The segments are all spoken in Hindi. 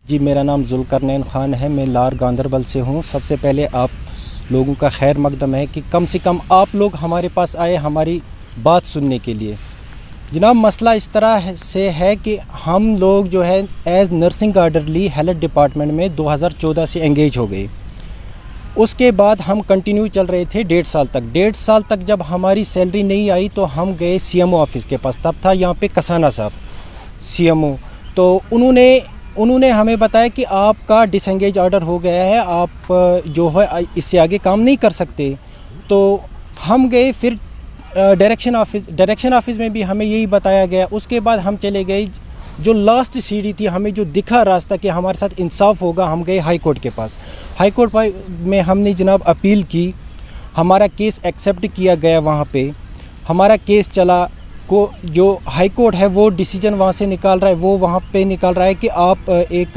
जी, मेरा नाम ज़ुल्करनैन ख़ान है। मैं लार गांदरबल से हूँ। सबसे पहले आप लोगों का खैर मकदम है कि कम से कम आप लोग हमारे पास आए हमारी बात सुनने के लिए। जनाब, मसला इस तरह से है कि हम लोग जो है as nursing orderly health department में 2014 से एंगेज हो गए। उसके बाद हम कंटिन्यू चल रहे थे 1.5 साल तक। 1.5 साल तक जब हमारी सैलरी नहीं आई तो हम गए सीएमओ ऑफिस के पास। तब था यहाँ पे कसाना साहब सीएमओ। तो उन्होंने हमें बताया कि आपका डिसएंगेज ऑर्डर हो गया है, आप जो है इससे आगे काम नहीं कर सकते। तो हम गए फिर डायरेक्शन ऑफिस में भी हमें यही बताया गया। उसके बाद हम चले गए, जो लास्ट सीढ़ी थी, हमें जो दिखा रास्ता कि हमारे साथ इंसाफ होगा, हम गए हाई कोर्ट के पास। हाई कोर्ट में हमने जनाब अपील की, हमारा केस एक्सेप्ट किया गया। वहाँ पे हमारा केस चला को जो हाई कोर्ट है वो डिसीजन वहाँ से निकाल रहा है, वो वहाँ पे निकाल रहा है कि आप एक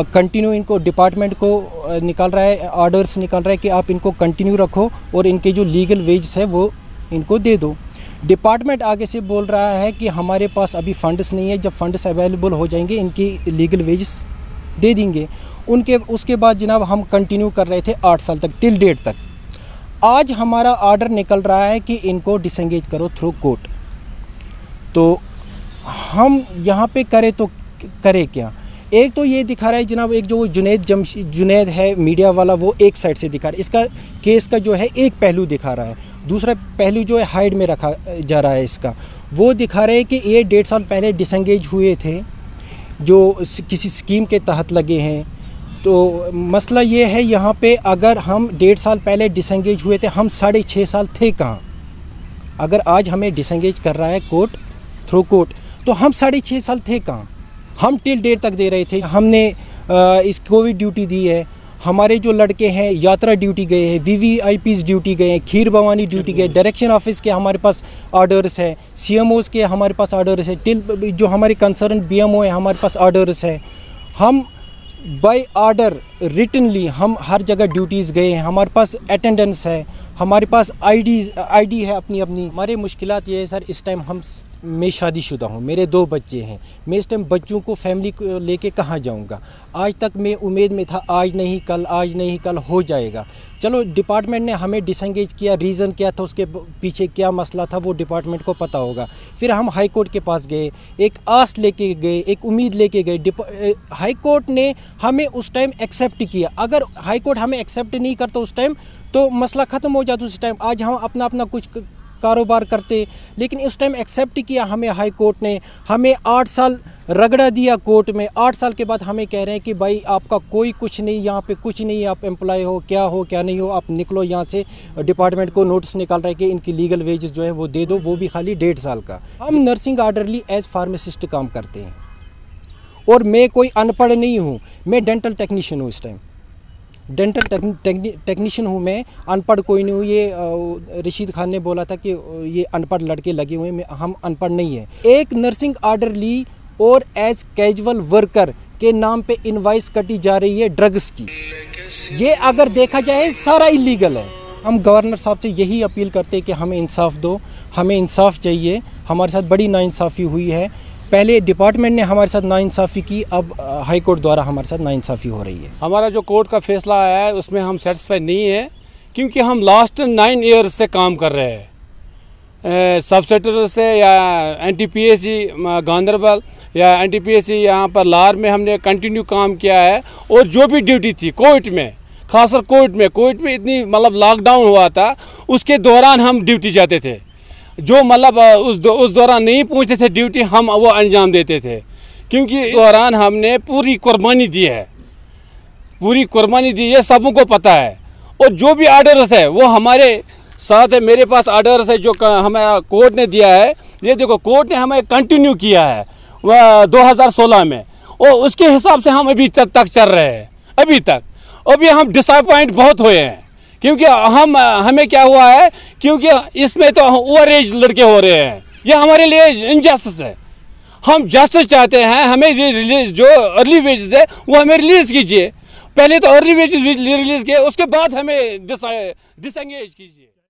कंटिन्यू इनको डिपार्टमेंट को निकाल रहा है, ऑर्डर्स निकाल रहा है कि आप इनको कंटिन्यू रखो और इनके जो लीगल वेजेस है वो इनको दे दो। डिपार्टमेंट आगे से बोल रहा है कि हमारे पास अभी फंड्स नहीं है, जब फंड्स अवेलेबल हो जाएंगे इनकी लीगल वेजेस दे देंगे। उसके बाद जनाब हम कंटिन्यू कर रहे थे 8 साल तक, टिल डेट तक। आज हमारा ऑर्डर निकल रहा है कि इनको डिसएंगेज करो थ्रू कोर्ट। तो हम यहाँ पे करें तो करें क्या? एक तो ये दिखा रहा है जनाब, एक जो जुनैद है मीडिया वाला, वो एक साइड से दिखा रहा है, इसका केस का जो है एक पहलू दिखा रहा है। दूसरा पहलू जो है हाइड में रखा जा रहा है इसका, वो दिखा रहे हैं कि ये 1.5 साल पहले डिसएंगेज हुए थे, जो किसी स्कीम के तहत लगे हैं। तो मसला ये है यहाँ पे, अगर हम 1.5 साल पहले डिसएंगेज हुए थे, हम 6.5 साल थे कहाँ? अगर आज हमें डिसएंगेज कर रहा है कोर्ट थ्रू कोर्ट, तो हम 6.5 साल थे कहाँ? हम टिल डेट तक दे रहे थे। हमने इस कोविड ड्यूटी दी है, हमारे जो लड़के हैं यात्रा ड्यूटी गए हैं, VVIPs ड्यूटी गए हैं, खीर भवानी ड्यूटी गए, डायरेक्शन ऑफिस के हमारे पास ऑर्डर्स है, CMOs के हमारे पास ऑर्डर्स है, टिल जो हमारे कंसर्न BMO है हमारे पास ऑर्डर्स है। हम बाय ऑर्डर रिटनली हम हर जगह ड्यूटीज़ गए हैं, हमारे पास अटेंडेंस है, हमारे पास ID है अपनी। हमारे मुश्किलात ये है सर, इस टाइम मैं शादीशुदा हूँ, मेरे 2 बच्चे हैं। मैं इस टाइम बच्चों को फैमिली को लेके कहाँ जाऊँगा? आज तक मैं उम्मीद में था आज नहीं कल हो जाएगा। चलो, डिपार्टमेंट ने हमें डिसएंगेज किया, रीज़न क्या था, उसके पीछे क्या मसला था, वो डिपार्टमेंट को पता होगा। फिर हम हाई कोर्ट के पास गए, एक आस लेके गए, एक उम्मीद लेके गए। हाई कोर्ट ने हमें उस टाइम एक्सेप्ट किया। अगर हाई कोर्ट हमें एक्सेप्ट नहीं करता उस टाइम, तो मसला ख़त्म हो जाता उस टाइम। आज हम अपना कुछ कारोबार करते, लेकिन उस टाइम एक्सेप्ट किया हमें हाई कोर्ट ने। हमें 8 साल रगड़ा दिया कोर्ट में। 8 साल के बाद हमें कह रहे हैं कि भाई आपका कोई कुछ नहीं, यहाँ पे कुछ नहीं, आप एम्प्लॉय हो क्या नहीं हो, आप निकलो यहाँ से। डिपार्टमेंट को नोटिस निकाल रहे हैं कि इनकी लीगल वेजेस जो है वो दे दो, वो भी खाली 1.5 साल का। हम नर्सिंग ऑर्डरली एज फार्मासिस्ट काम करते हैं, और मैं कोई अनपढ़ नहीं हूँ, मैं डेंटल टेक्नीशियन हूँ। इस टाइम डेंटल टेक्नीशियन हूँ मैं, अनपढ़ कोई नहीं हूँ। ये रशीद खान ने बोला था कि ये अनपढ़ लड़के लगे हुए हैं, हम अनपढ़ नहीं है। एक नर्सिंग ऑर्डर ली और एज कैजुअल वर्कर के नाम पे इनवाइस कटी जा रही है ड्रग्स की। ये अगर देखा जाए सारा इलीगल है। हम गवर्नर साहब से यही अपील करते हैं कि हमें इंसाफ दो, हमें इंसाफ चाहिए। हमारे साथ बड़ी नाइंसाफ़ी हुई है। पहले डिपार्टमेंट ने हमारे साथ नाइंसाफ़ी की, अब हाई कोर्ट द्वारा हमारे साथ नाइंसाफ़ी हो रही है। हमारा जो कोर्ट का फैसला आया है उसमें हम सेटिस्फाई नहीं है, क्योंकि हम लास्ट 9 ईयर्स से काम कर रहे हैं। सबसेक्टर से या NTPSC गांदरबल या NTPSC यहाँ पर लार में हमने कंटिन्यू काम किया है। और जो भी ड्यूटी थी कोविड में, खासकर कोविड में इतनी मतलब लॉकडाउन हुआ था, उसके दौरान हम ड्यूटी जाते थे। जो मतलब उस दौरान नहीं पहुंचते थे ड्यूटी, हम वो अंजाम देते थे, क्योंकि इस दौरान हमने पूरी कुर्बानी दी है, ये सबों को पता है। और जो भी ऑर्डर्स है वो हमारे साथ है। मेरे पास ऑर्डर्स है जो हमारा कोर्ट ने दिया है। ये देखो, कोर्ट ने हमें कंटिन्यू किया है 2016 में, और उसके हिसाब से हम अभी तक चल रहे हैं। अभी हम डिसअपॉइंट बहुत हुए हैं, क्योंकि हमें क्या हुआ है, क्योंकि इसमें तो ओवर एज लड़के हो रहे हैं। ये हमारे लिए इनजस्टिस है। हम जस्टिस चाहते हैं, हमें रिलीज जो अर्ली वेजेस है वो हमें रिलीज कीजिए। पहले तो अर्ली वेजेस रिलीज किए, उसके बाद हमें डिसएंगेज कीजिए।